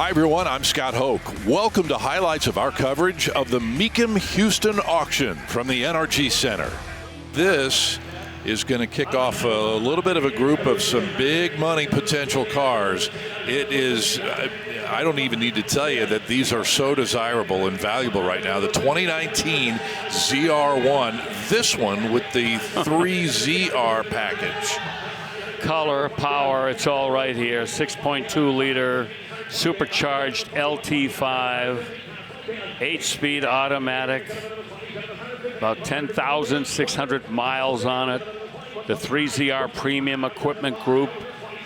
Hi everyone, I'm Scott Hoke. Welcome to highlights of our coverage of the Mecum Houston auction from the NRG Center. This is going to kick off a little bit of a group of some big money potential cars. It is, I don't even need to tell you that these are so desirable and valuable right now. The 2019 ZR1, this one with the 3ZR package. Color, power, it's all right here. 6.2 liter supercharged LT5, 8-speed automatic, about 10,600 miles on it. The 3ZR Premium Equipment Group,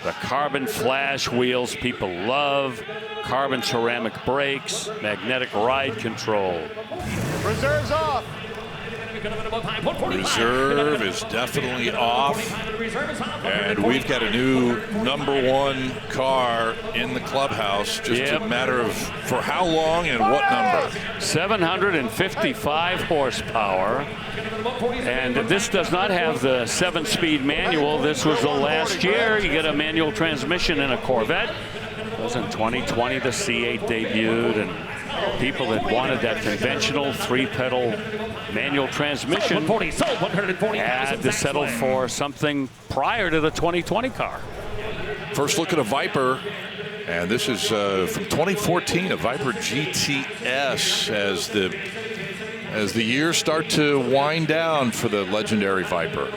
the carbon flash wheels people love, carbon ceramic brakes, magnetic ride control. Reserves off. Reserve is definitely off, and we've got a new #1 car in the clubhouse. Just a matter of for how long and what number. 755 horsepower, and this does not have the 7-speed manual. This was the last year. You get a manual transmission in a Corvette. It was in 2020 the C8 debuted, and people that wanted that conventional 3-pedal manual transmission had to settle for something prior to the 2020 car. First look at a Viper, and this is from 2014, a Viper GTS, as the years start to wind down for the legendary Viper.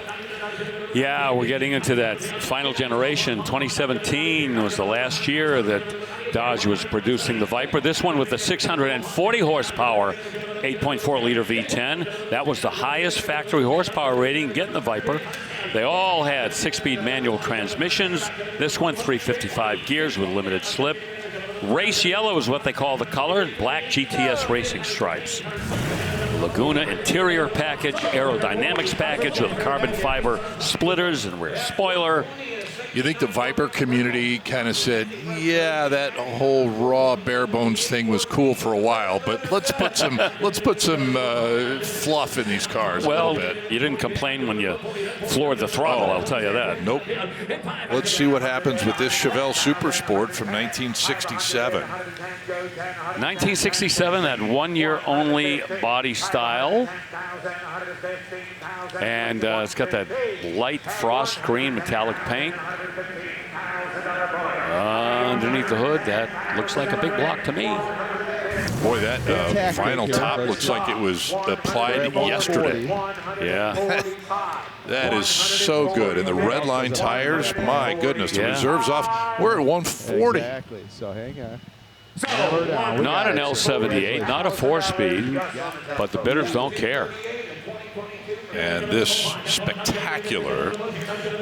Yeah, we're getting into that final generation. 2017 was the last year that Dodge was producing the Viper. This one with the 640 horsepower, 8.4 liter V10. That was the highest factory horsepower rating getting the Viper. They all had 6-speed manual transmissions. This one 355 gears with limited slip. Race yellow is what they call the color. Black GTS racing stripes. Laguna interior package, aerodynamics package with carbon fiber splitters and rear spoiler. You think the Viper community kind of said, yeah, that whole raw bare bones thing was cool for a while, but let's put some fluff in these cars a little bit. You didn't complain when you floored the throttle, I'll tell you that. Nope. Let's see what happens with this Chevelle Super Sport from 1967. 1967, that 1-year only body style. And it's got that light frost green metallic paint. Underneath the hood, that looks like a big block to me. Boy, that final top looks like it was applied yesterday. Yeah. That is so good. And the red line tires, my goodness, the reserve's off. We're at 140. Exactly. So hang on. Not an L78, not a 4-speed, but the bidders don't care. And this spectacular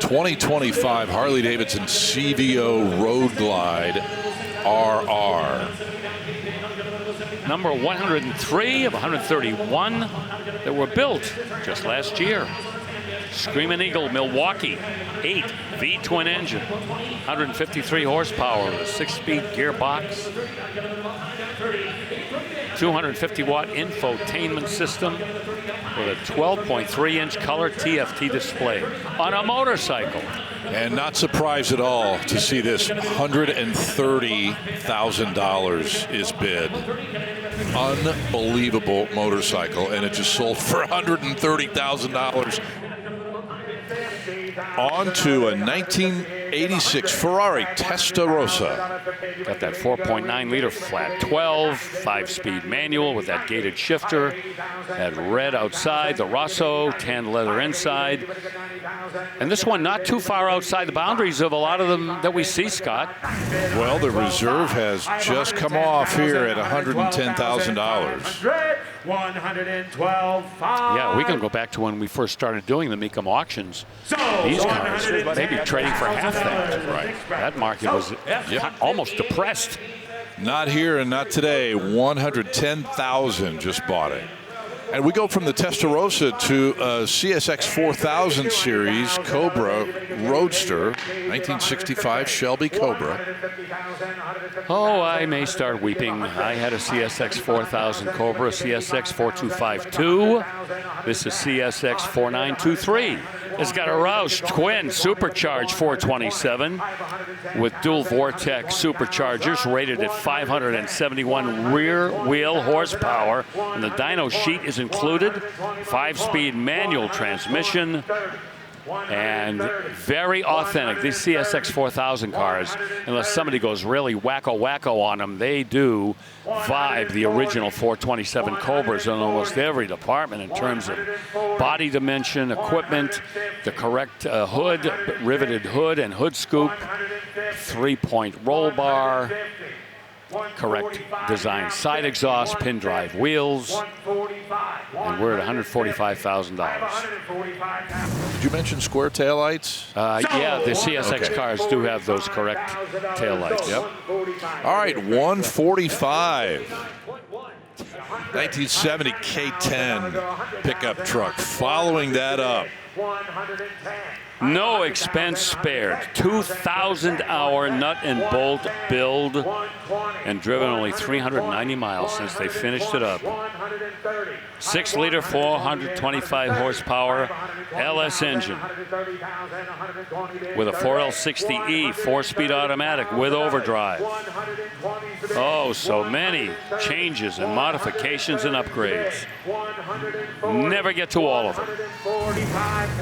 2025 Harley-Davidson CVO Road Glide RR. Number 103 of 131 that were built just last year. Screaming Eagle, Milwaukee, 8 V-twin engine, 153 horsepower, a 6-speed gearbox, 250-watt infotainment system with a 12.3-inch color TFT display on a motorcycle. And not surprised at all to see this $130,000 is bid. Unbelievable motorcycle, and it just sold for $130,000. On to a 1986 Ferrari Testarossa. Got that 4.9 liter flat 12, 5-speed manual with that gated shifter. That red outside, the Rosso, tan leather inside. And this one not too far outside the boundaries of a lot of them that we see, Scott. Well, the reserve has just come off here at $110,000. 112,500. Yeah, we can go back to when we first started doing the Mecum auctions. These cars maybe trading for half that. Right. That market was almost depressed. Not here and not today. 110,000 just bought it. And we go from the Testarossa to a CSX 4000 series Cobra Roadster, 1965 Shelby Cobra. Oh, I may start weeping. I had a CSX 4000 Cobra, CSX 4252. This is CSX 4923. It's got a Roush twin supercharged 427 with dual Vortex superchargers rated at 571 rear wheel horsepower. And the dyno sheet is included. 5-speed manual transmission. And very authentic. These CSX 4000 cars, unless somebody goes really wacko on them, they do vibe the original 427 Cobras in almost every department in terms of body dimension, equipment, the correct hood, riveted hood and hood scoop, 3-point roll bar, correct design side exhaust, pin drive wheels, and we're at $145,000. Did you mention square taillights? Yeah, the CSX cars do have those correct taillights. Yep. All right, 145. 1970 K10 pickup truck. Following that up. No expense spared. 2,000-hour nut and bolt build, and driven only 390 miles since they finished it up. 6-liter, 425 horsepower LS engine with a 4L60E 4-speed automatic with overdrive. Oh, so many changes and modifications and upgrades. Never get to all of them.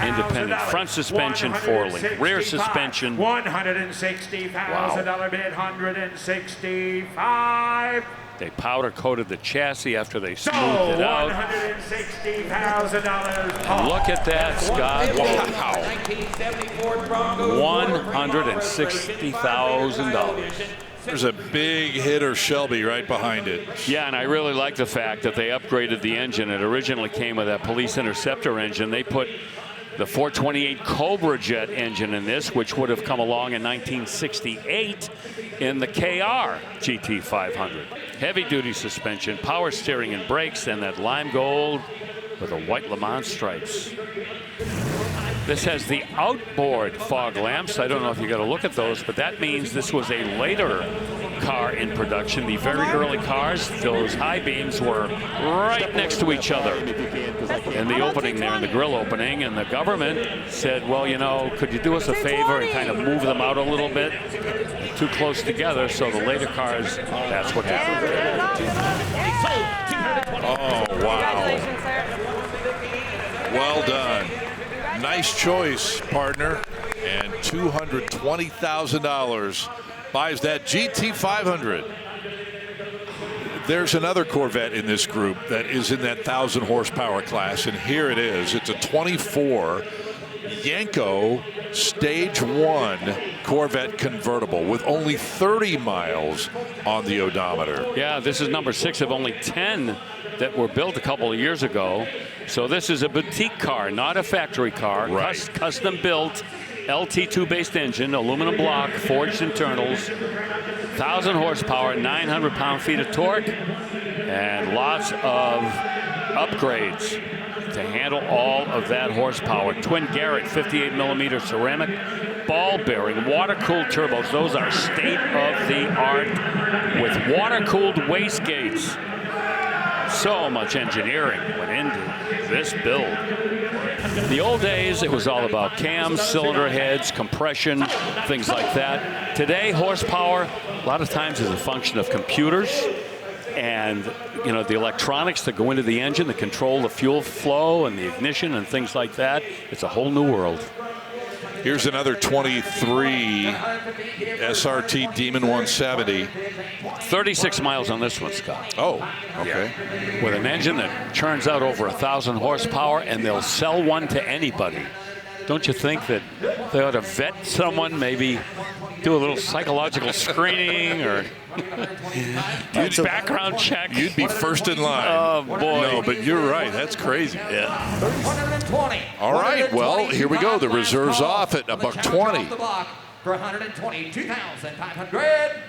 Independent front suspension, 4-link rear suspension. $160,000 bid, 165. They powder coated the chassis after they smoothed it out. $160,000. Look at that, Scott. Wow. $160,000. There's a big hitter Shelby right behind it. Yeah, and I really like the fact that they upgraded the engine. It originally came with that Police Interceptor engine. They put the 428 Cobra jet engine in this, which would have come along in 1968 in the KR GT500. Heavy-duty suspension, power steering and brakes, and that lime gold with the white Le Mans stripes. This has the outboard fog lamps. I don't know if you got to look at those, but that means this was a later car in production. The very early cars, those high beams were right next to each other in the opening there, in the grill opening, and the government said, well, you know, could you do us a favor and kind of move them out a little bit? They're too close together, so the later cars, that's what happened. Oh, wow. Well done. Nice choice, partner. And $220,000 buys that GT500. There's another Corvette in this group that is in that 1,000 horsepower class, and here it is. It's a 24 Yenko Stage 1 Corvette convertible with only 30 miles on the odometer. Yeah, this is number 6 of only 10 that were built a couple of years ago. So this is a boutique car, not a factory car. Right. Custom built, LT2 based engine, aluminum block, forged internals, 1,000 horsepower, 900 pound-feet of torque, and lots of upgrades to handle all of that horsepower. Twin Garrett 58 millimeter ceramic ball bearing, water-cooled turbos. Those are state-of-the-art with water-cooled wastegates. So much engineering went into this build. The old days, it was all about cams, cylinder heads, compression, things like that. Today, horsepower, a lot of times is a function of computers and, you know, the electronics that go into the engine that control the fuel flow and the ignition and things like that. It's a whole new world. Here's another 23 SRT Demon 170. 36 miles on this one, Scott. Oh, okay. Yeah. With an engine that churns out over 1,000 horsepower, and they'll sell one to anybody. Don't you think that they ought to vet someone, maybe do a little psychological screening or background check? You'd be first in line. Oh, boy. No, but you're right. That's crazy. Yeah. All right, well, here we go. The reserve's off at $120. For $122,500.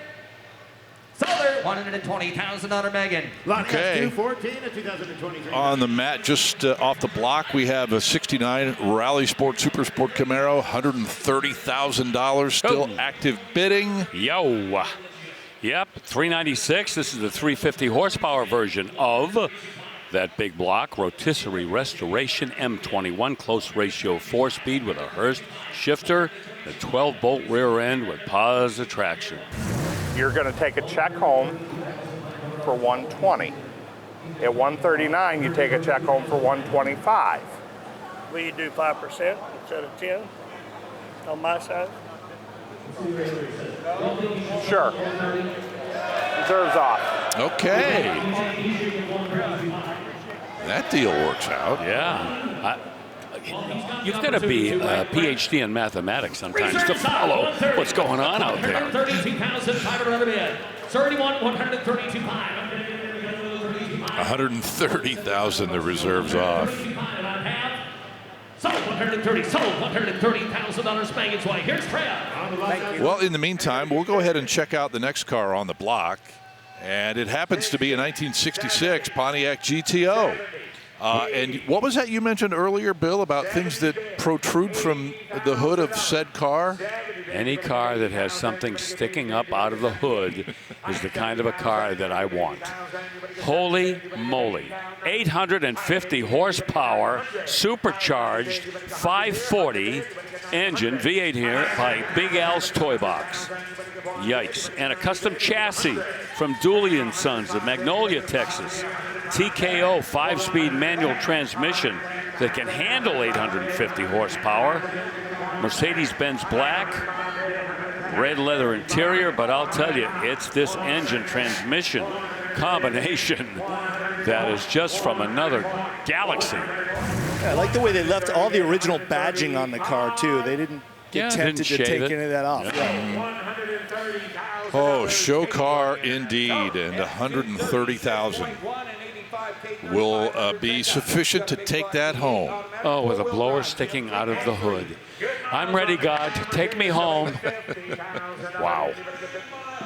Solar, $120,000 Megan. Okay. 214 at 2023. On the mat, just off the block, we have a 69 Rally Sport Super Sport Camaro, $130,000, still active bidding. Yo. Yep, 396. This is the 350 horsepower version of That big block, rotisserie restoration M21 close ratio 4-speed with a Hurst shifter, a 12-bolt rear end with positive traction. You're going to take a check home for 120. At 139, you take a check home for 125. Will you do 5% instead of 10 on my side? Sure. Reserves off. Okay. That deal works out. Yeah. You've got to be a PhD in mathematics sometimes to follow what's going on out there. 132,500 bid. 132,500. 130,000 the reserves off. Sold 130. Sold $130,000 Megan's way. Here's Treya. Well, in the meantime, we'll go ahead and check out the next car on the block. And it happens to be a 1966 Pontiac GTO. And what was that you mentioned earlier, Bill, about things that protrude from the hood of said car? Any car that has something sticking up out of the hood is the kind of a car that I want. Holy moly. 850 horsepower, supercharged, 540 engine, V8 here, by Big Al's Toy Box. Yikes. And a custom chassis from Dooley & Sons of Magnolia, Texas. TKO 5-speed manual transmission that can handle 850 horsepower. Mercedes-Benz black, red leather interior, but I'll tell you, it's this engine transmission combination that is just from another galaxy. Yeah, I like the way they left all the original badging on the car, too. They didn't get tempted to take any of that off. Yeah. Oh, show car indeed, and 130,000 will be sufficient to take that home. Oh, with a blower sticking out of the hood. I'm ready, God. Take me home. Wow.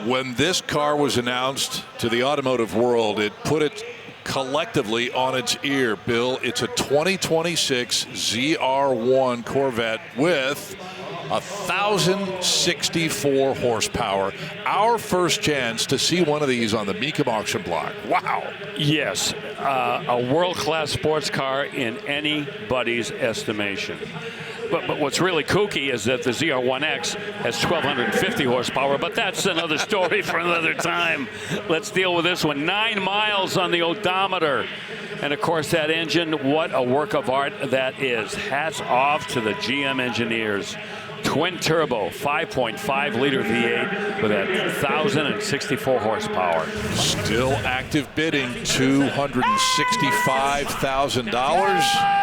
When this car was announced to the automotive world, it put it collectively on its ear, Bill. It's a 2026 ZR1 Corvette with 1,064 horsepower. Our first chance to see one of these on the Mecum auction block. Wow. Yes, a world-class sports car in anybody's estimation. But what's really kooky is that the ZR1X has 1,250 horsepower, but that's another story for another time. Let's deal with this one. 9 miles on the odometer. And, of course, that engine, what a work of art that is. Hats off to the GM engineers. Twin turbo, 5.5-liter V8 with that 1,064 horsepower. Still active bidding, $265,000.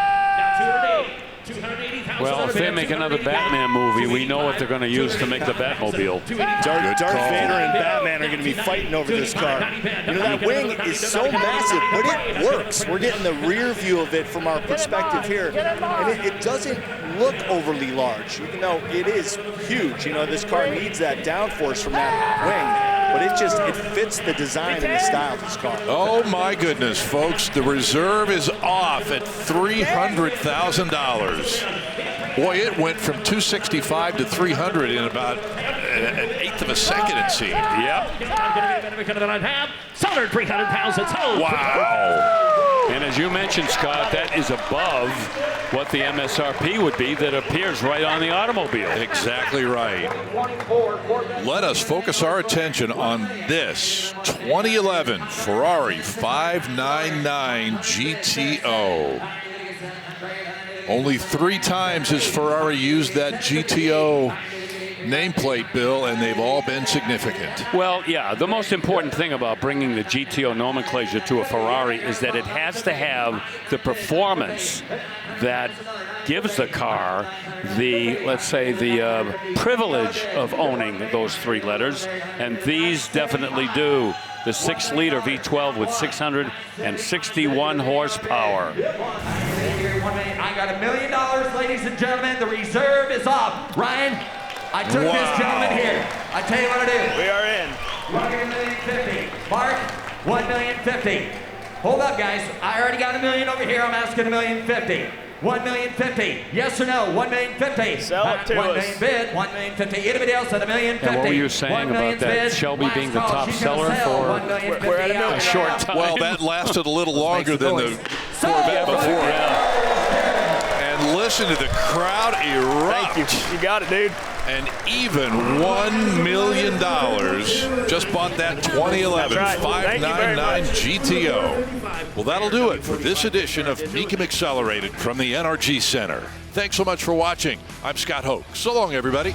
Well, if they make another Batman movie, we know what they're going to use to make the Batmobile. Darth Vader and Batman are going to be fighting over this car. You know, that wing is so massive, but it works. We're getting the rear view of it from our perspective here, and it doesn't look overly large, even though it is huge. You know, this car needs that downforce from that wing, but it fits the design and the style of this car. Oh, my goodness, folks. The reserve is off at $300,000. Boy, it went from 265 to 300 in about an eighth of a second, it seemed. Yep. Sold 300,000. Wow. And as you mentioned, Scott, that is above what the MSRP would be that appears right on the automobile. Exactly right. Let us focus our attention on this 2011 Ferrari 599 GTO. Only 3 times has Ferrari used that GTO nameplate, Bill, and they've all been significant. Well, yeah, the most important thing about bringing the GTO nomenclature to a Ferrari is that it has to have the performance that gives the car the, let's say, the privilege of owning those 3 letters, and these definitely do. The 6-liter V12 with 661 horsepower. I got $1 million, ladies and gentlemen. The reserve is off. Ryan, I took this gentleman here. I tell you what to do. We are in. $1,050,000. Mark, $1,050,000. Hold up, guys. I already got $1 million over here. I'm asking $1,050,000. 1,050,000. Yes or no? 1,050,000. Sell it to 1 us. million bid. 1,050,000. Anybody else at 1,050,000? And what were you saying about that Shelby being the top seller for We're at a short time? Well, that lasted a little longer than the Corvette before. And listen to the crowd erupt. Thank you. You got it, dude. And even $1 million just bought that 2011 That's right. Thank you very 599 much. GTO. Well, that'll do it for this edition of Mecum Accelerated from the NRG Center. Thanks so much for watching. I'm Scott Hoke. So long, everybody.